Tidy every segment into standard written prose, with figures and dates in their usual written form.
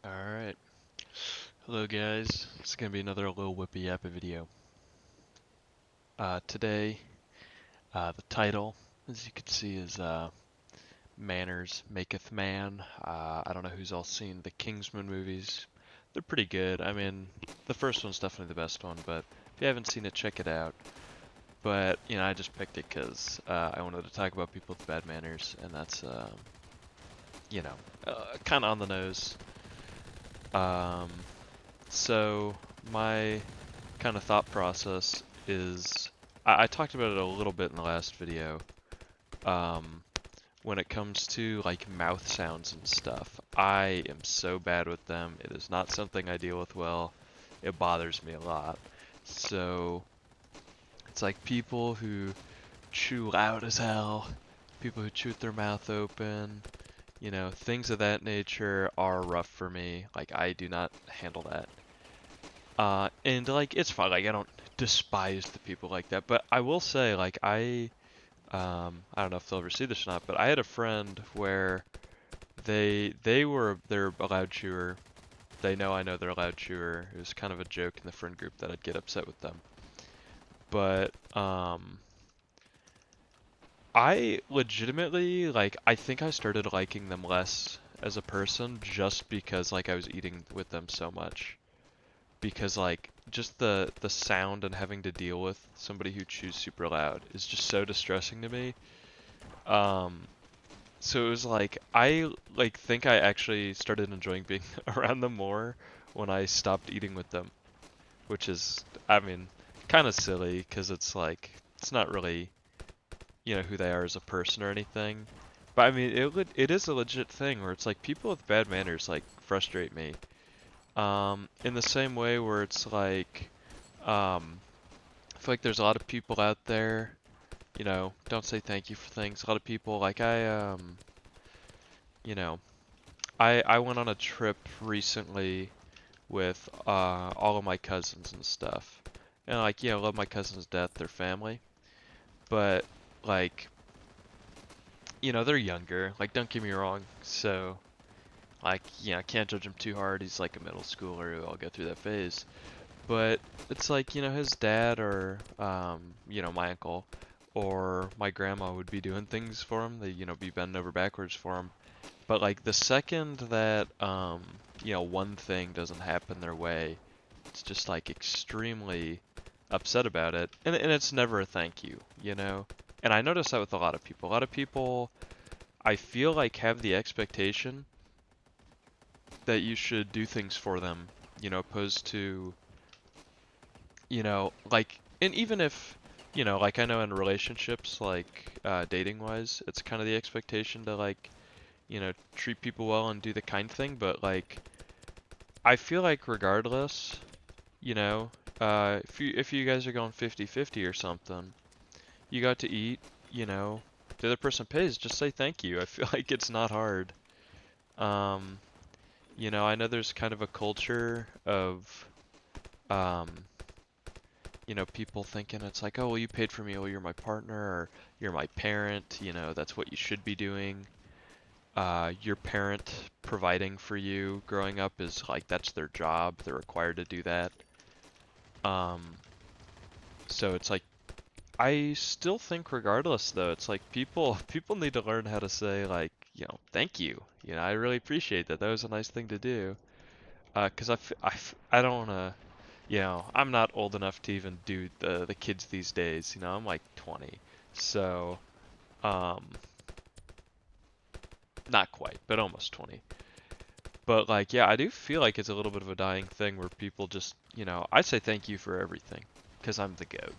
Alright. Hello guys. It's gonna be another Lilwhippasnappa video. Today, the title, as you can see, is Manners Maketh Man. I don't know who's all seen the Kingsman movies. They're pretty good. I mean, the first one's definitely the best one, but if you haven't seen it, check it out. But, I just picked it because I wanted to talk about people with bad manners, and that's, kind of on the nose. Um, So my kind of thought process is, I talked about it a little bit in the last video. When it comes to like mouth sounds and stuff, I am so bad with them. It is not something I deal with well. It bothers me a lot. So it's like people who chew loud as hell, people who chew with their mouth open, things of that nature are rough for me. Like I do not handle that. And like it's fine. Like I don't despise the people like that, but I will say like I don't know if they'll ever see this or not, but I had a friend where they're a loud chewer. They know I know they're a loud chewer. It was kind of a joke in the friend group that I'd get upset with them. But I legitimately like I think I started liking them less as a person just because like I was eating with them so much. Because like just the sound and having to deal with somebody who chews super loud is just so distressing to me. Um, so it was like I like think I actually started enjoying being around them more when I stopped eating with them, which is I mean kind of silly because it's like it's not really who they are as a person or anything. But I mean it is a legit thing where it's like people with bad manners like frustrate me. In the same way where it's like, I feel like there's a lot of people out there, don't say thank you for things. A lot of people, like you know, I went on a trip recently with all of my cousins and stuff, and like, I love my cousins to death, their family, but like, they're younger. Like, don't get me wrong. So, like, I can't judge him too hard. He's like a middle schooler who I'll go through that phase. But it's like, his dad or, my uncle or my grandma would be doing things for him. They, be bending over backwards for him. But like the second that, one thing doesn't happen their way, it's just like extremely upset about it. And it's never a thank you. And I notice that with a lot of people. A lot of people, I feel like, have the expectation that you should do things for them, opposed to like, and even if, like I know in relationships, like, dating wise, it's kind of the expectation to like, treat people well and do the kind thing, but like, I feel like regardless, if you guys are going 50-50 or something, you got to eat, the other person pays, just say thank you. I feel like it's not hard. Um, I know there's kind of a culture of, um, people thinking it's like, oh, well, you paid for me, well, you're my partner, or you're my parent, that's what you should be doing. Your parent providing for you growing up is like, that's their job, they're required to do that. Um, so it's like, I still think regardless though, it's like people need to learn how to say like, thank you. I really appreciate that. That was a nice thing to do. 'Cause I don't wanna, I'm not old enough to even do the kids these days. I'm like 20, so um, not quite, but almost 20. But like, yeah, I do feel like it's a little bit of a dying thing where people just, I say thank you for everything, because I'm the goat.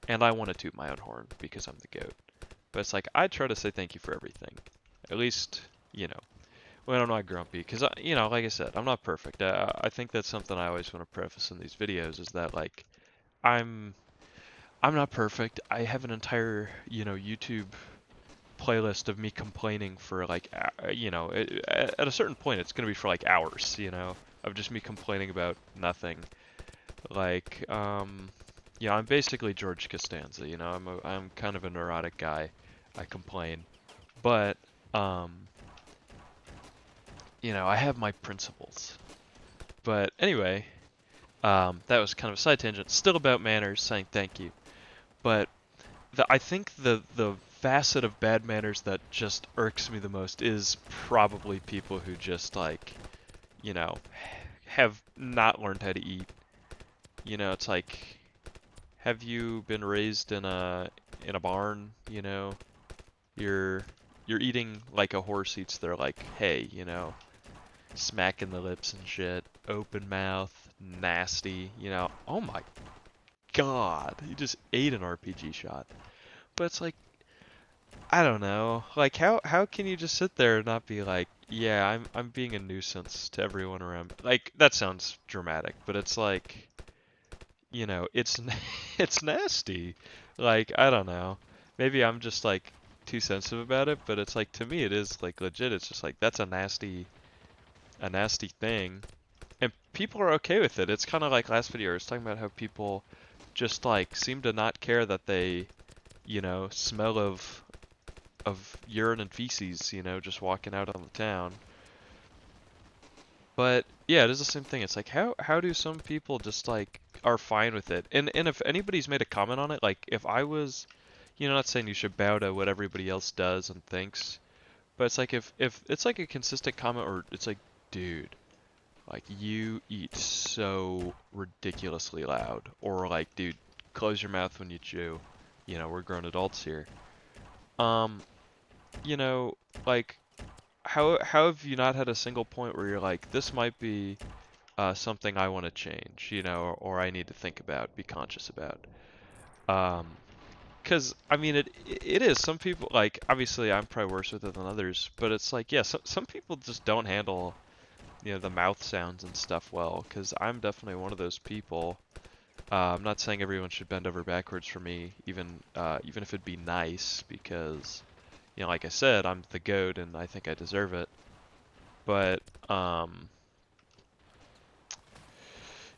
And I want to toot my own horn because I'm the goat. But it's like I try to say thank you for everything, at least, when I'm not grumpy, because like I said, I'm not perfect. I think that's something I always want to preface in these videos is that like I'm I'm not perfect. I have an entire YouTube playlist of me complaining for like at a certain point it's gonna be for like hours, of just me complaining about nothing. Like I'm basically George Costanza. I'm kind of a neurotic guy. I complain, but um I have my principles. But anyway, that was kind of a side tangent. Still about manners, saying thank you. But I think the facet of bad manners that just irks me the most is probably people who just like, you know, have not learned how to eat. It's like, have you been raised in a barn? You're you're eating like a horse eats their like hay, smacking the lips and shit, open mouth, nasty, Oh my God, you just ate an RPG shot. But it's like, I don't know. Like how can you just sit there and not be like, yeah, I'm being a nuisance to everyone around. Like that sounds dramatic, but it's like, it's it's nasty. Like I don't know. Maybe I'm just like too sensitive about it, but it's like to me it is like legit. It's just like that's a nasty thing. And people are okay with it. It's kind of like last video I was talking about how people just like seem to not care that they, smell of urine and feces, just walking out on the town. But yeah, it is the same thing. It's like how do some people just like are fine with it? And if anybody's made a comment on it, like if I was, not saying you should bow to what everybody else does and thinks, but it's like if it's like a consistent comment or it's like, dude, like you eat so ridiculously loud, or like, dude, close your mouth when you chew. We're grown adults here. Um, you know, like how have you not had a single point where you're like, this might be something I want to change, or I need to think about, be conscious about. Um, because I mean, it is some people like obviously I'm probably worse with it than others, but it's like yeah, some people just don't handle the mouth sounds and stuff well. Because I'm definitely one of those people. I'm not saying everyone should bend over backwards for me, even if it'd be nice, because like I said, I'm the goat and I think I deserve it. But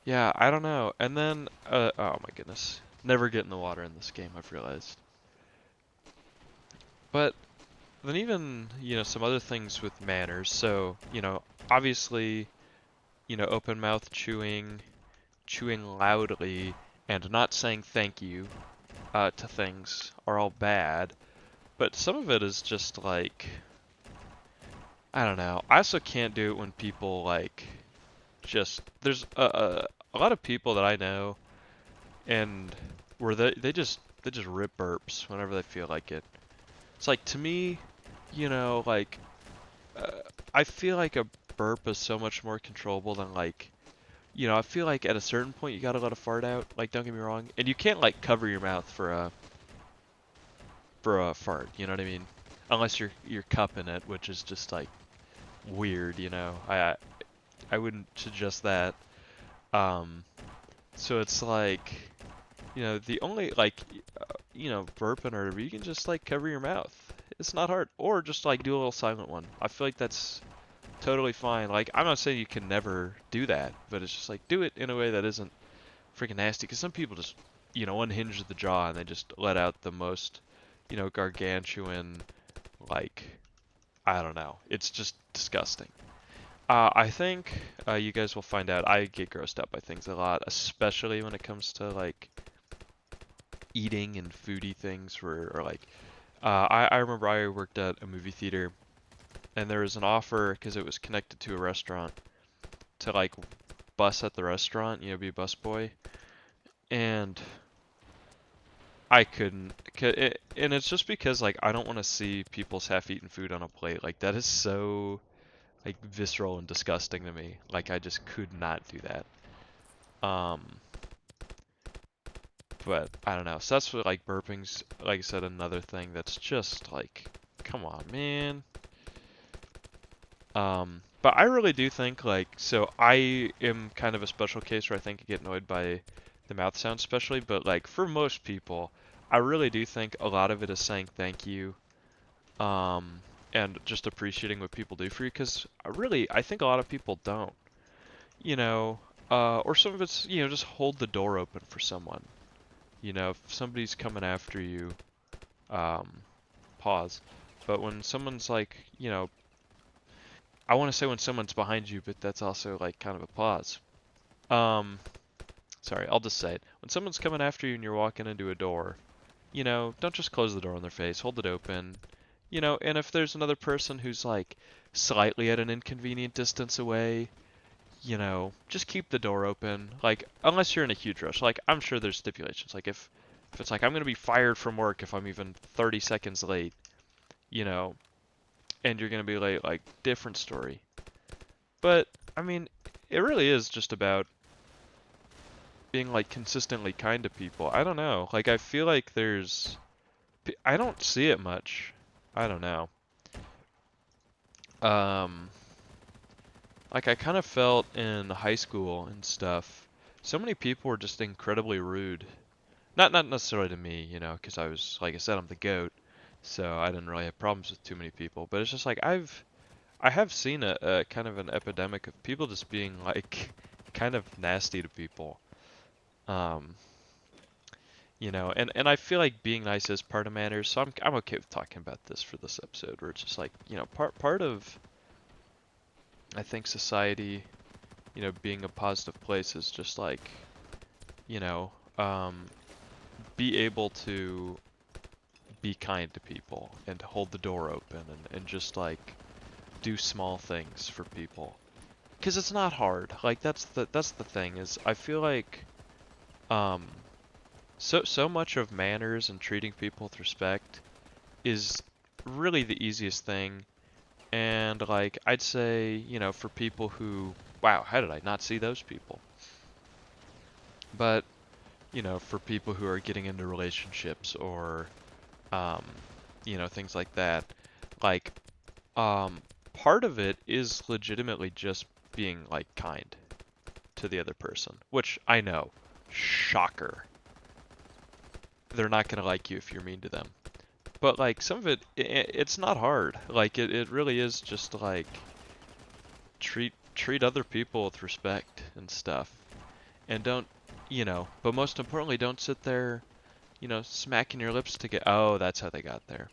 yeah, I don't know. And then oh my goodness, never get in the water in this game, I've realized. But then even some other things with manners. So obviously open mouth chewing, chewing loudly, and not saying thank you to things are all bad. But some of it is just like, I don't know. I also can't do it when people like just there's a lot of people that I know and where they just rip burps whenever they feel like it. It's like to me, like uh, I feel like a burp is so much more controllable than like, I feel like at a certain point you gotta let a fart out. Like don't get me wrong, and you can't like cover your mouth for a fart. You know what I mean? Unless you're cupping it, which is just like weird. I wouldn't suggest that. Um, so it's like, the only like, burping or whatever, you can just like cover your mouth. It's not hard. Or just like do a little silent one. I feel like that's totally fine. Like, I'm not saying you can never do that, but it's just like do it in a way that isn't freaking nasty. Because some people just, unhinge the jaw and they just let out the most, gargantuan, like, I don't know. It's just disgusting. I think you guys will find out I get grossed out by things a lot, especially when it comes to like eating and foodie things or like I remember I worked at a movie theater and there was an offer because it was connected to a restaurant to like bus at the restaurant, be a bus boy, and I couldn't. And it's just because like I don't want to see people's half-eaten food on a plate. Like that is so like visceral and disgusting to me. Like I just could not do that. Um, but I don't know. So that's what like burping's, like I said, another thing that's just like, come on, man. But I really do think like, so I am kind of a special case where I think I get annoyed by the mouth sound especially, but like for most people, I really do think a lot of it is saying thank you, um, and just appreciating what people do for you, because I think a lot of people don't, you know, or some of it's, just hold the door open for someone, if somebody's coming after you, um, pause. But when someone's like, I want to say when someone's behind you, but that's also like kind of a pause. Um, Sorry, I'll just say it. When someone's coming after you and you're walking into a door, don't just close the door in their face, hold it open. And if there's another person who's like slightly at an inconvenient distance away, just keep the door open. Like, unless you're in a huge rush. Like, I'm sure there's stipulations. Like, if it's like I'm gonna be fired from work if I'm even 30 seconds late, you know, and you're gonna be late, like, different story. But I mean, it really is just about being like consistently kind to people. I don't know. Like, I feel like I don't see it much. I don't know. Um, like I kind of felt in high school and stuff, so many people were just incredibly rude. Not necessarily to me, because I was, like I said, I'm the goat, so I didn't really have problems with too many people. But it's just like I have seen a kind of an epidemic of people just being like kind of nasty to people. Um, and I feel like being nice is part of manners, so I'm okay with talking about this for this episode, where it's just like, part of I think society, being a positive place is just like, you know, um, be able to be kind to people and hold the door open and just like do small things for people. Because it's not hard. Like that's the thing is I feel like um so much of manners and treating people with respect is really the easiest thing. And like I'd say, for people who, wow, how did I not see those people? But, for people who are getting into relationships or um things like that, like um part of it is legitimately just being like kind to the other person, which I know, shocker, they're not going to like you if you're mean to them. But like some of it's not hard. Like it really is just like treat other people with respect and stuff. And don't, but most importantly, don't sit there, smacking your lips together. Oh, that's how they got there.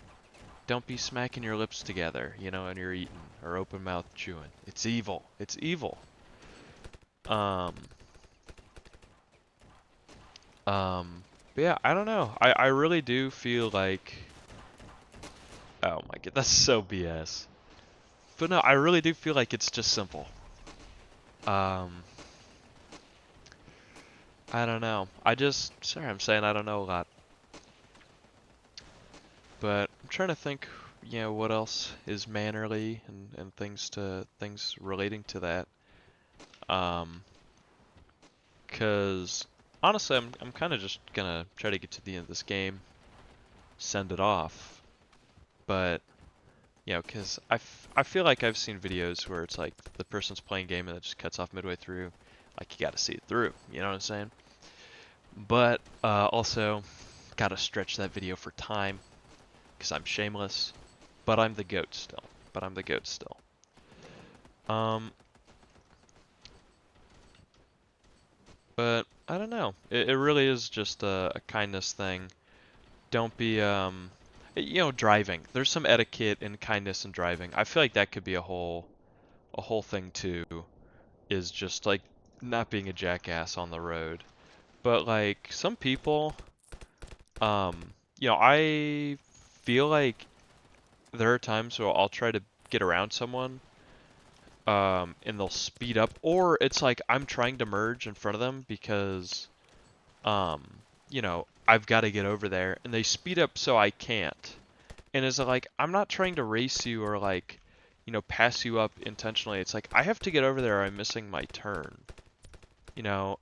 Don't be smacking your lips together, and you're eating or open mouth chewing. It's evil. It's evil. Um, but yeah, I don't know. I really do feel like, oh my god, that's so BS. But no, I really do feel like it's just simple. Um, I don't know. Sorry, I'm saying I don't know a lot. But I'm trying to think, what else is mannerly and things relating to that. Um, 'Cause honestly, I'm kind of just gonna try to get to the end of this game, send it off. But 'cause I feel like I've seen videos where it's like the person's playing game and it just cuts off midway through. Like you gotta see it through. You know what I'm saying? But also gotta stretch that video for time, 'cause I'm shameless. But I'm the goat still. But I'm the goat still. Um, but I don't know. It really is just a kindness thing. Don't be driving. There's some etiquette and kindness in driving. I feel like that could be a whole thing too, is just like not being a jackass on the road. But like some people, I feel like there are times where I'll try to get around someone, and they'll speed up, or it's like I'm trying to merge in front of them because, um, I've got to get over there, and they speed up so I can't. And it's like I'm not trying to race you or like, pass you up intentionally. It's like I have to get over there or I'm missing my turn. You know,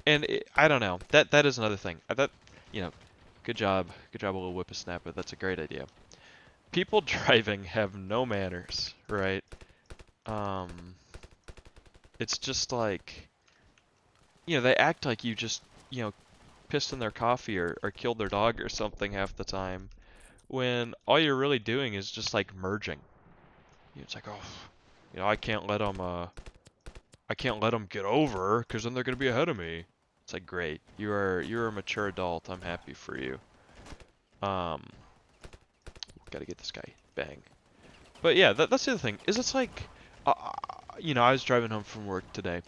and I don't know. That is another thing. That you know, good job, Lilwhippasnappa. That's a great idea. People driving have no manners, right? Um, it's just like, they act like you just, pissed in their coffee or killed their dog or something half the time, when all you're really doing is just like merging. It's like, oh, I can't let them get over, because then they're gonna be ahead of me. It's like, great, you're a mature adult. I'm happy for you. Um, Gotta get this guy. Bang. But yeah, that's the other thing. Is it's like, I was driving home from work today,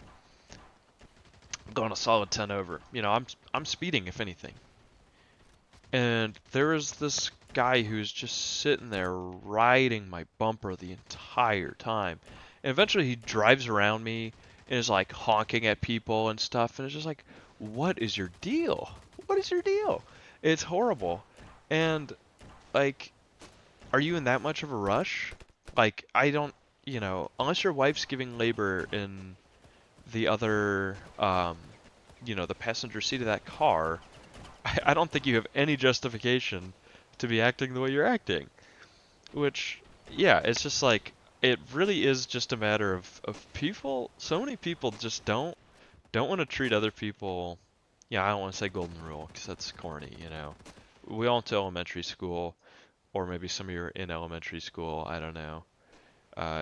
going a solid 10 over. I'm speeding if anything. And there was this guy who's just sitting there riding my bumper the entire time. And eventually he drives around me and is like honking at people and stuff. And it's just like, what is your deal? What is your deal? It's horrible. And like, are you in that much of a rush? Like, I don't, unless your wife's giving labor in the other, the passenger seat of that car, I don't think you have any justification to be acting the way you're acting. Which, yeah, it's just like, it really is just a matter of people. So many people just don't want to treat other people. Yeah, I don't want to say golden rule because that's corny. We all went to elementary school, or maybe some of you are in elementary school. I don't know.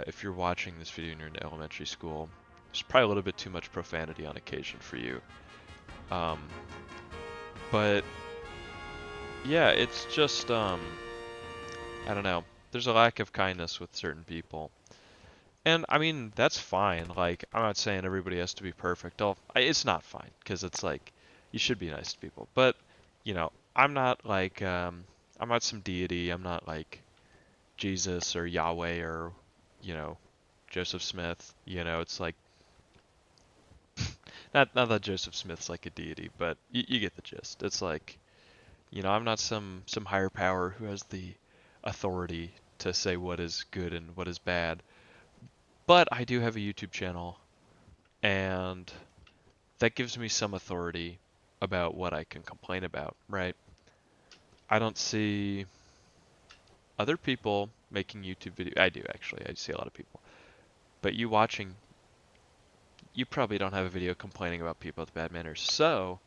If you're watching this video and you're in elementary school, there's probably a little bit too much profanity on occasion for you. Um, but yeah, it's just I don't know. There's a lack of kindness with certain people. And I mean, that's fine. Like, I'm not saying everybody has to be perfect. It's not fine because it's like you should be nice to people. But, I'm not like I'm not some deity. I'm not like Jesus or Yahweh or, you know, Joseph Smith. It's like not that Joseph Smith's like a deity, but you get the gist. It's like, I'm not some higher power who has the authority to say what is good and what is bad. But I do have a YouTube channel, and that gives me some authority about what I can complain about, right? I don't see other people making YouTube videos. I do actually. I see a lot of people. But you watching, you probably don't have a video complaining about people with bad manners. So,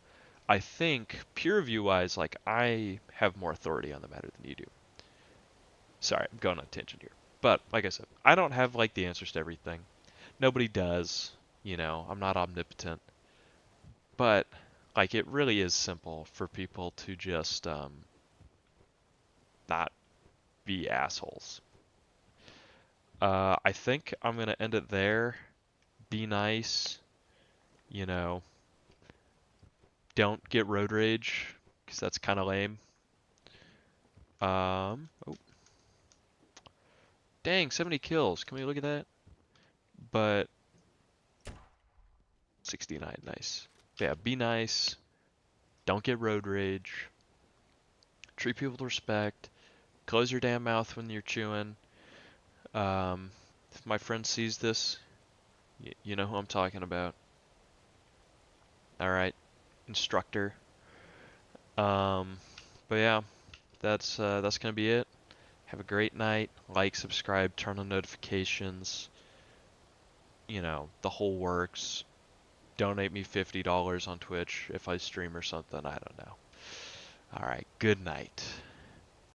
I think peer review wise, like I have more authority on the matter than you do. Sorry, I'm going on a tangent here. But like I said, I don't have like the answers to everything. Nobody does. I'm not omnipotent. But like it really is simple for people to just not be assholes. I think I'm gonna end it there. Be nice. You know, don't get road rage because that's kind of lame. Oh, dang, 70 kills. Can we look at that? But 69, nice. Yeah, be nice. Don't get road rage. Treat people with respect. Close your damn mouth when you're chewing. If my friend sees this, you know who I'm talking about. All right, instructor. Um, but yeah, that's gonna be it. Have a great night. Like, subscribe, turn on notifications. The whole works. Donate me $50 on Twitch if I stream or something. I don't know. All right, good night.